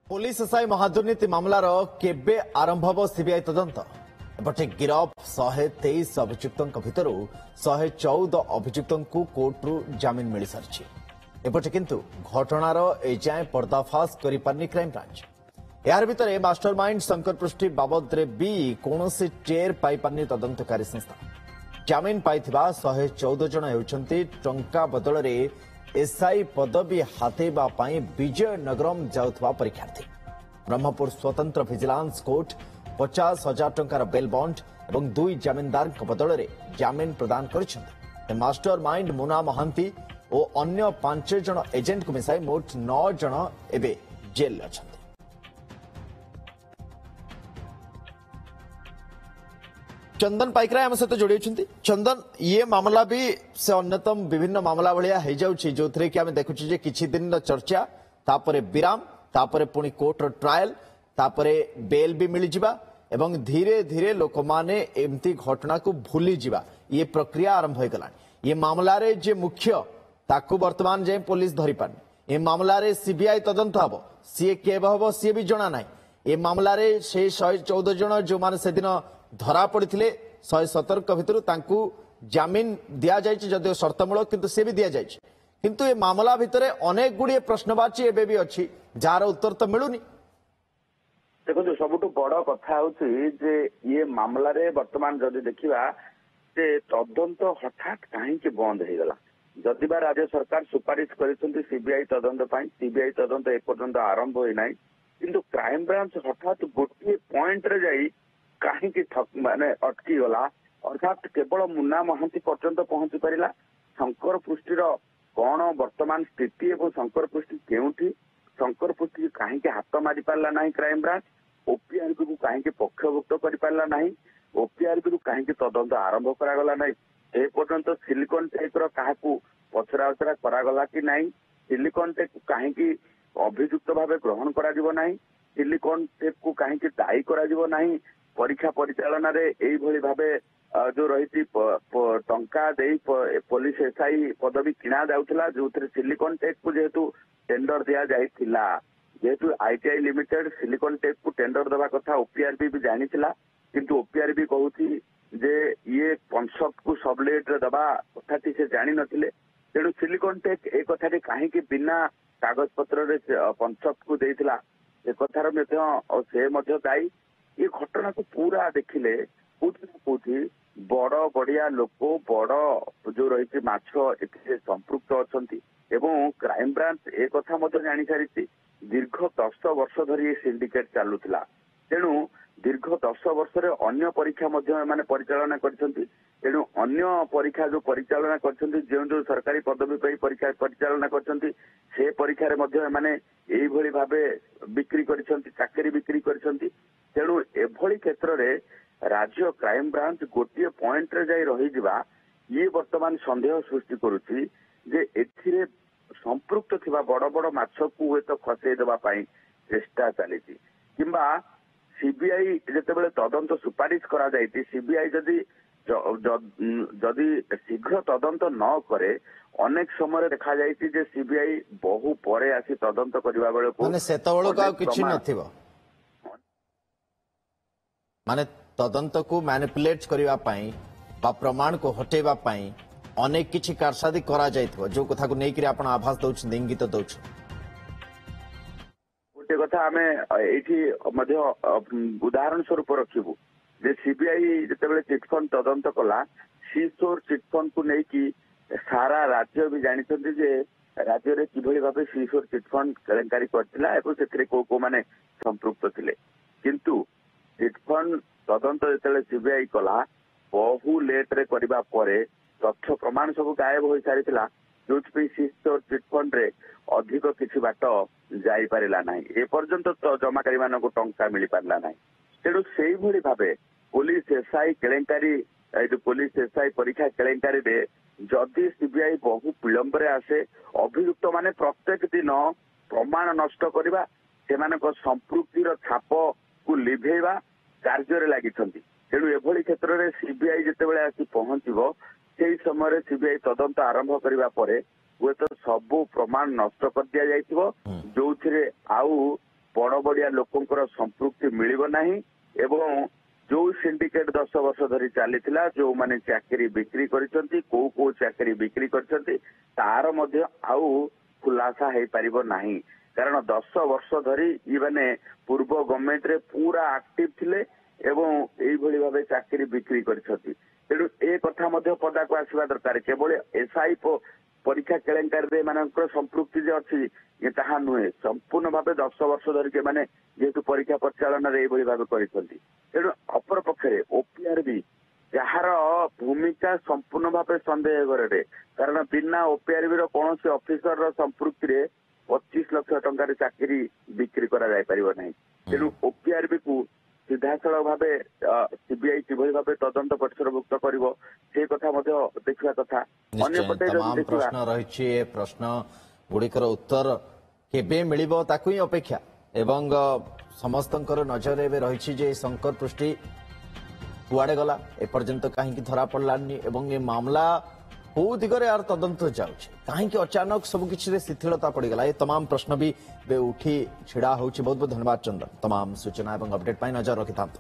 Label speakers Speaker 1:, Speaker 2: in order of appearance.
Speaker 1: Police SI महादुर्नीति मामलार केबे आरंभ हो सीबीआई तदंत एपटे गिरफ 123 अभियुक्तों भितर 114 अभियुक्तों कोर्टरू जामिन मिल सारी एपटे किंतु घटनार एजाए पर्दाफाश कर पारनी क्राइमब्रांच यार भितर मास्टरमाइंड शंकर पृष्टि बाबद भी कौन टेर पाई पारनी तदंतकारी संस्था जामिन पाई 114 जन होती टंका बदल एसआई पदवी हातेबा विजयनगरम जाउथबा परीक्षार्थी ब्रह्मपुर स्वतंत्र विजिलेंस कोर्ट 50,000 टंकार बेल बॉन्ड और 2 जामिनदार बदल जामिन प्रदान कर मास्टर माइंड मुना महांती और अन्य 5 जन एजेंट को मिसाई मोट 9 जन एवं जेल अच्छा। चंदन पाइकराय आम सहित जोड़ी चंदन ये मामला भी से अन्यतम विभिन्न मामला भाया हो जाऊँगी जो थे कि आम देखुचे किछि दिन चर्चा तापरे विराम तापरे पुणी कोर्टर ट्रायल तापरे बेल भी मिल जिबा एवं धीरे धीरे लोक माने एमती घटना को भूली जिबा ये प्रक्रिया आरंभ हो गला ये मामला रे जे मुख्य ताकू वर्तमान जाए पुलिस धरी पारनी ये मामला रे सीबीआई तदंत हम सी के हम सी भी जना ना ये मामला रे से 114 जन जो माने से दिन धरा पड़े 117 भितर जामिन दि जाए जदिव शर्तमूलक किंतु से भी दि जाए किंतु ये मामला भितर अनेक गुड़िए प्रश्नवाची एवं भी अच्छी जार उत्तर तो मिलूनी।
Speaker 2: देखो सबुठ बड़ कथा जे ये मामला रे वर्तमान जदि देखा तदंत हठात कहीं बंद हो गला जदि बा राज्य सरकार सुपारिश कर सीबीआई तदंत सीबीआई तदंत एपर्यंत आरंभ होना किंतु क्राइम ब्रांच हठात गोटे पॉइंट रे जाई कहीं माने अटकी गला अर्थात केवल मुन्ना महांती पर्यंत पहुंची पारा शंकर पृष्टिर कौन वर्तमान स्थिति और शंकर पृष्टि केउठी शंकर पृष्टि कहीं हाथ मारी पारा ना क्राइम ब्रांच ओपीआरपी को कहीं पक्षभुक्त कर पारा ना ओपीआरपी को कहीं तदंत आरंभ करागला ना एपर्यंत सिलिकन टेक क्या पचरा उचरा करागला कि नहीं सिलिकन टेक कहीं अभियुक्त भाव ग्रहण करा सिलिकन टेक को कहीं दायी करा परीक्षा परिचालन भावे जो रही टंका दे पुलिस एसआई पदवी किणा जाउथला जो सिलिकन टेक को जेहेतु टेंडर दिया जाइथिला जेहेतु आईटीआई लिमिटेड सिलिकन टेक को टेंडर देवा कथा ओपीआरपी भी जानिथिला किंतु ओपीआरपी कहूची जे ये कॉन्सेप्ट को सबलेट रे दबा कथाटी से जानि नथिले तेणु सिलिकन टेक ए कथाटी काहे कि बिना कागज पत्र रे कॉन्सेप्ट को देथिला ए कथार से दायी ये घटना को पूरा देखिले कोठी बड़ बढ़िया लोक बड़ जो रही माछ ए संपृक्त अच्छी एवं क्राइम ब्रांच एक कथा जानी सारी दीर्घ 10 वर्ष धरी सिंडिकेट चलुला तेणु दीर्घ 10 वर्ष अन्य परीक्षा माने परिचालना करछंती तेणु अन्य परीक्षा जो परिचालना करछंती जो सरकारी पदवी पर परीक्षा परिचालना करछंती से परीक्षा रे माने एई भली भाबे बिक्री करछंती चाकरी बिक्री करछंती तेणु एभली क्षेत्र रे राज्य क्राइम ब्रांच गोटे पॉइंट रे जाई रही जिबा ये वर्तमान संदेह सृष्टि करुछि जे एथिरे संपृक्त थिबा बड़ बड़ माछ को हे तो खसई देबा पई चेष्टा चली किंबा सीबीआई जेतेबेले तदंत सुपारिश करा जाइति सीबीआई जदि जदि शीघ्र तदंत न करे अनेक समय देखा जाइति जे सीबीआई बहु परे आसी तदंत करबा बेले को
Speaker 1: माने सेतबेले का किछि नथिबो माने तदंत को मैनिपुलेट करबा पई बा प्रमाण को हटेबा पई अनेक किछि कारसादी करा जाइथबो जो कथा को नै कि आपण आभास दउछ इंगित दउछ
Speaker 2: गोटे कथा आमे एठी मध्य उदाहरण स्वरूप रखिबु जे सीबीआई जेतेबेले चिटफंड तदंत कला सीसोर चिटफंड को नै कि सारा राज्य भी जानिछन्ति जे राज्य रे किभली भाबे सीसोर चिटफंड केलेंकारी करथिला एवं सेथिरे को माने संपृक्त थिले किंतु चिटफंड तदंत जेतेबेले सीबीआई कला बहु लेट रे करबा परे तथ्य प्रमाण सब गायब हो सारी जो चिटफंड रे अधिक किसी बाट जाई पारिला नाही ए पर्यंत तो जमाकारी मान को टंका मिली पारिला नाही तेणु से भली भाबे पुलिस एसआई केलेंकारी जो पुलिस एसआई परीक्षा केलेंकारी रे जदि सीबीआई बहु विलंब रे आसे अभियुक्त माने प्रत्येक दिन प्रमाण नष्ट करबा सेमानक संपृक्तिर छाप को लिभेवा कार्य रे लागिछंती तेणु एभली क्षेत्र रे सीबीआई जेतेबेले आसी पहुंचीबो से समय सीबीआई तदंत आरंभ करबा परे हुए तो सबू प्रमाण नष्ट कर दिया जाइथिबो जो आउ ବଡ ବଡିଆ ଲୋକଙ୍କର ସମ୍ପୃକ୍ତି ମିଳିବ ନାହିଁ ଏବଂ ଯୋଉ ସିଣ୍ଡିକେଟ 10 ବର୍ଷ ଧରି ଚାଲିଥିଲା ଯୋଉମାନେ ଚାକିରି ବିକ୍ରି କରିଛନ୍ତି କୋଉ ଚାକିରି ବିକ୍ରି କରିଛନ୍ତି ତାର ମଧ୍ୟ ଆଉ ଖୁଲାସା ହେଇପାରିବ ନାହିଁ କାରଣ 10 ବର୍ଷ ଧରି ଇମାନେ ପୂର୍ବ ଗଭର୍ଣ୍ଣମେଣ୍ଟରେ ପୁରା ଆକ୍ଟିଭ ଥିଲେ ଏବଂ ଏଇଭଳି ଭାବେ ଚାକିରି ବିକ୍ରି କରିଛନ୍ତି ତେଣୁ ଏ କଥା ମଧ୍ୟ ପଦାକୁ ଆସିବା ଦରକାର କେବଳ ଏସ୍ଆଇ ପରୀକ୍ଷା କେଳେଙ୍କାରୀରେ ଏମାନଙ୍କର ସମ୍ପୃକ୍ତି ଯେ ଅଛି ତାହା ନୁହେଁ ସମ୍ପୂର୍ଣ୍ଣ ଭାବେ 10 ବର୍ଷ ଧରିକି ଏମାନେ ଯେହେତୁ ପରୀକ୍ଷା ପରିଚାଳନାରେ ଏଇଭଳି ଭାବେ କରିଛନ୍ତି ତେଣୁ ଅପର ପକ୍ଷରେ ଓପିଆରବି ଯାହାର ଭୂମିକା ସମ୍ପୂର୍ଣ୍ଣ ଭାବେ ସନ୍ଦେହ ଘରରେ କାରଣ ବିନା ଓପିଆରବିର କୌଣସି ଅଫିସରର ସମ୍ପୃକ୍ତିରେ 25 ଲକ୍ଷ ଟଙ୍କାର ଚାକିରି ବିକ୍ରି କରାଯାଇପାରିବ ନାହିଁ ତେଣୁ ଓପିଆରବିକୁ ସିଧାସଳଖ ଭାବେ ସିବିଆଇ କିଭଳି ଭାବେ ତଦନ୍ତ ପରିସରଭୁକ୍ତ କରିବ ସେ କଥା ମଧ୍ୟ ଦେଖିବା କଥା
Speaker 1: ଅନ୍ୟପଟେ ତମାମ ପ୍ରଶ୍ନ ରହିଛି ଏ ପ୍ରଶ୍ନ ଗୁଡ଼ିକର ଉତ୍ତର କେବେ ମିଳିବ ତାକୁ ହିଁ ଅପେକ୍ଷା ଏବଂ ସମସ୍ତଙ୍କର ନଜର ଏବେ ରହିଛି ଯେ ଶଙ୍କର ପୃଷ୍ଟି କୁଆଡେ ଗଲା ଏପର୍ଯ୍ୟନ୍ତ କାହିଁକି ଧରା ପଡ଼ିଲାନି ଏବଂ ଏ ମାମଲା କୋଉ ଦିଗରେ ଆର ତଦନ୍ତ ଯାଉଛି କାହିଁକି ଅଚାନକ ସବୁକିଛିରେ ଶିଥିଳତା ପଡ଼ିଗଲା ଏ ତମାମ ପ୍ରଶ୍ନ ବି ଏବେ ଉଠି ଛିଡ଼ା ହେଉଛି ବହୁତ ବହୁତ ଧନ୍ୟବାଦ ଚନ୍ଦନ ତମାମ ସୂଚନା ଏବଂ ଅପଡେଟ୍ ପାଇଁ ନଜର ରଖିଥାନ୍ତୁ।